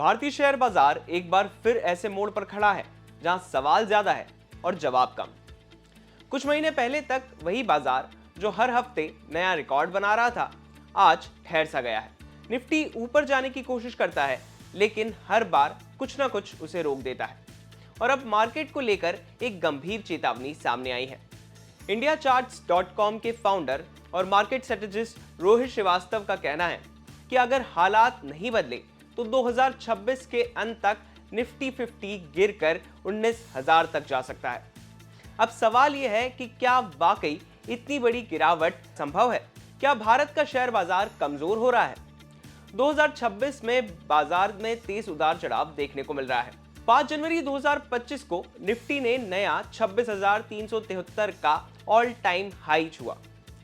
भारतीय शेयर बाजार एक बार फिर ऐसे मोड़ पर खड़ा है जहां सवाल ज्यादा है और जवाब कम। कुछ महीने पहले तक वही बाजार जो हर हफ्ते नया रिकॉर्ड बना रहा था, आज ठहर सा गया है। निफ्टी ऊपर जाने की कोशिश करता है, लेकिन हर बार कुछ ना कुछ उसे रोक देता है। और अब मार्केट को लेकर एक गंभीर चेतावनी सामने आई है। IndiaCharts.com के फाउंडर और मार्केट स्ट्रेटेजिस्ट रोहित श्रीवास्तव का कहना है कि अगर हालात नहीं बदले तो 2026 के अंत तक निफ्टी 50 गिरकर 19,000 तक जा सकता है। अब सवाल यह है कि क्या वाकई इतनी बड़ी गिरावट संभव है? क्या भारत का शेयर बाजार कमजोर हो रहा है? 2026 में बाजार में तेज उतार चढ़ाव देखने को मिल रहा है। 5 जनवरी 2025 को निफ्टी ने नया 26,373 का ऑल टाइम हाई छुआ।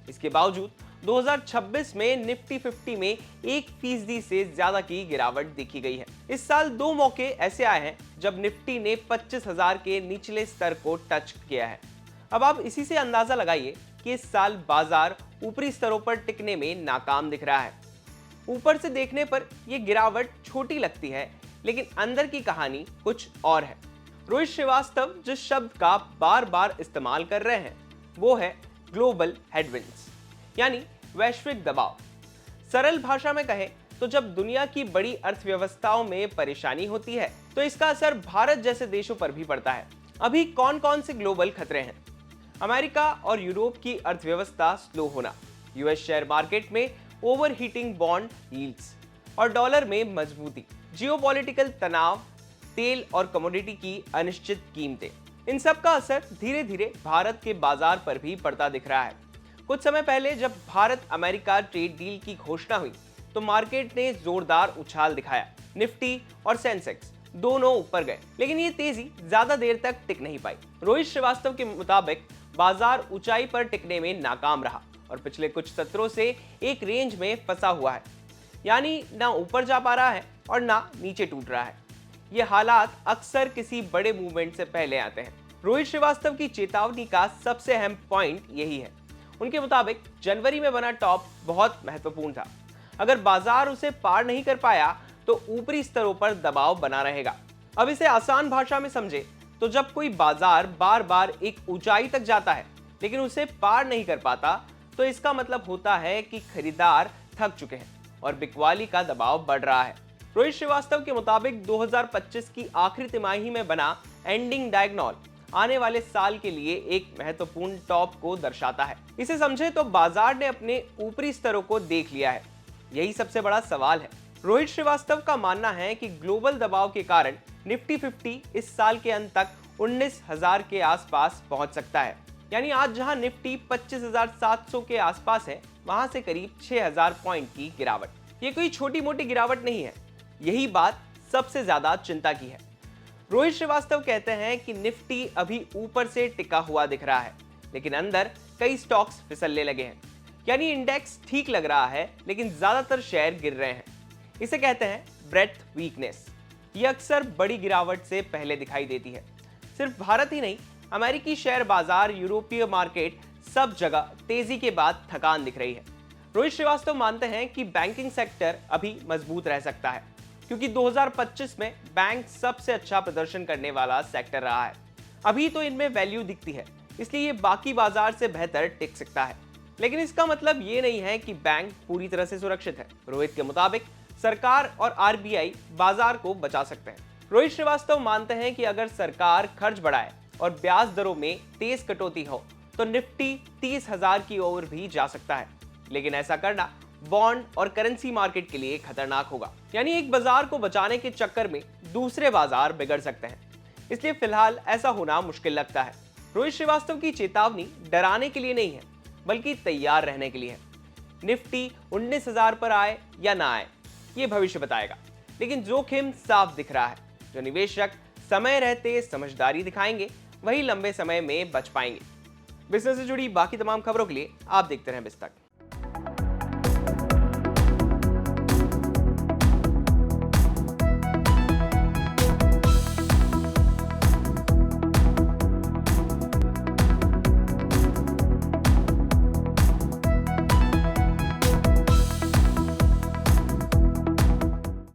इसके बावजूद 2026 में निफ्टी 50 में 1% से ज्यादा की गिरावट देखी गई है। इस साल 2 मौके ऐसे आए हैं जब निफ्टी ने 25,000 के निचले स्तर को टच किया है। अब आप इसी से अंदाजा लगाइए कि इस साल बाजार ऊपरी स्तरों पर टिकने में नाकाम दिख रहा है। ऊपर से देखने पर यह गिरावट छोटी लगती है, लेकिन अंदर की कहानी कुछ और है। रोहित श्रीवास्तव जिस शब्द का बार बार इस्तेमाल कर रहे हैं वो है ग्लोबल हेडविंड्स, यानी वैश्विक दबाव। सरल भाषा में कहें तो जब दुनिया की बड़ी अर्थव्यवस्थाओं में परेशानी होती है तो इसका असर भारत जैसे देशों पर भी पड़ता है। अभी कौन कौन से ग्लोबल खतरे हैं? अमेरिका और यूरोप की अर्थव्यवस्था स्लो होना, यूएस शेयर मार्केट में ओवरहीटिंग बॉन्ड यील्ड्स और डॉलर में मजबूती, जियोपॉलिटिकल तनाव, तेल और कमोडिटी की अनिश्चित कीमतें, इन सब का असर धीरे धीरे भारत के बाजार पर भी पड़ता दिख रहा है। कुछ समय पहले जब भारत अमेरिका ट्रेड डील की घोषणा हुई तो मार्केट ने जोरदार उछाल दिखाया। निफ्टी और सेंसेक्स दोनों ऊपर गए, लेकिन ये तेजी ज्यादा देर तक टिक नहीं पाई। रोहित श्रीवास्तव के मुताबिक बाजार ऊंचाई पर टिकने में नाकाम रहा और पिछले कुछ सत्रों से एक रेंज में फंसा हुआ है, यानी ना ऊपर जा पा रहा है और ना नीचे टूट रहा है। ये हालात अक्सर किसी बड़े मूवमेंट से पहले आते हैं। रोहित श्रीवास्तव की चेतावनी का सबसे अहम पॉइंट यही है। उनके मुताबिक जनवरी में बना टॉप बहुत महत्वपूर्ण था। अगर बाजार उसे पार नहीं कर पाया तो ऊपरी स्तरों पर दबाव बना रहेगा। अब इसे आसान भाषा में समझे तो जब कोई बाजार बार बार एक ऊंचाई तक जाता है लेकिन उसे पार नहीं कर पाता तो इसका मतलब होता है कि खरीदार थक चुके हैं और बिकवाली का दबाव बढ़ रहा है। रोहित श्रीवास्तव के मुताबिक 2025 की आखिरी तिमाही में बना एंडिंग डायगोनल आने वाले साल के लिए एक महत्वपूर्ण टॉप को दर्शाता है। इसे समझे तो बाजार ने अपने ऊपरी स्तरों को देख लिया है। यही सबसे बड़ा सवाल है। रोहित श्रीवास्तव का मानना है कि ग्लोबल दबाव के कारण निफ्टी 50 इस साल के अंत तक 19,000 के आसपास पहुंच सकता है। यानी आज जहां निफ्टी 25,700 के आसपास है, वहां से करीब 6,000 पॉइंट की गिरावट। ये कोई छोटी मोटी गिरावट नहीं है। यही बात सबसे ज्यादा चिंता की है। रोहित श्रीवास्तव कहते हैं कि निफ्टी अभी ऊपर से टिका हुआ दिख रहा है, लेकिन अंदर कई स्टॉक्स फिसलने लगे हैं। यानी इंडेक्स ठीक लग रहा है, लेकिन ज्यादातर शेयर गिर रहे हैं। इसे कहते हैं ब्रेथ वीकनेस। ये अक्सर बड़ी गिरावट से पहले दिखाई देती है। सिर्फ भारत ही नहीं, अमेरिकी शेयर बाजार, यूरोपीय मार्केट, सब जगह तेजी के बाद थकान दिख रही है। रोहित श्रीवास्तव मानते हैं कि बैंकिंग सेक्टर अभी मजबूत रह सकता है, क्योंकि 2025 में बैंक सबसे अच्छा प्रदर्शन करने वाला सेक्टर रहा है। अभी तो इनमें वैल्यू दिखती है, इसलिए ये बाकी बाजार से बेहतर टिक सकता है। लेकिन इसका मतलब ये नहीं है कि बैंक पूरी तरह से सुरक्षित है। रोहित के मुताबिक सरकार और आरबीआई बाजार को बचा सकते हैं। रोहित श्रीवास्तव मानते हैं कि अगर सरकार खर्च बढ़ाए और ब्याज दरों में तेज कटौती हो तो निफ्टी 30,000 की ओर भी जा सकता है, लेकिन ऐसा करना बॉन्ड और करेंसी मार्केट के लिए खतरनाक होगा। यानी एक बाजार को बचाने के चक्कर में दूसरे बाजार बिगड़ सकते हैं। इसलिए फिलहाल ऐसा होना मुश्किल लगता है। रोहित श्रीवास्तव की चेतावनी डराने के लिए नहीं है, बल्कि तैयार रहने के लिए है। निफ्टी 19,000 पर आए या ना आए, ये भविष्य बताएगा, लेकिन जोखिम साफ दिख रहा है। जो निवेशक समय रहते समझदारी दिखाएंगे वही लंबे समय में बच पाएंगे। बिजनेस से जुड़ी बाकी तमाम खबरों के लिए आप देखते रहें बिज़ तक।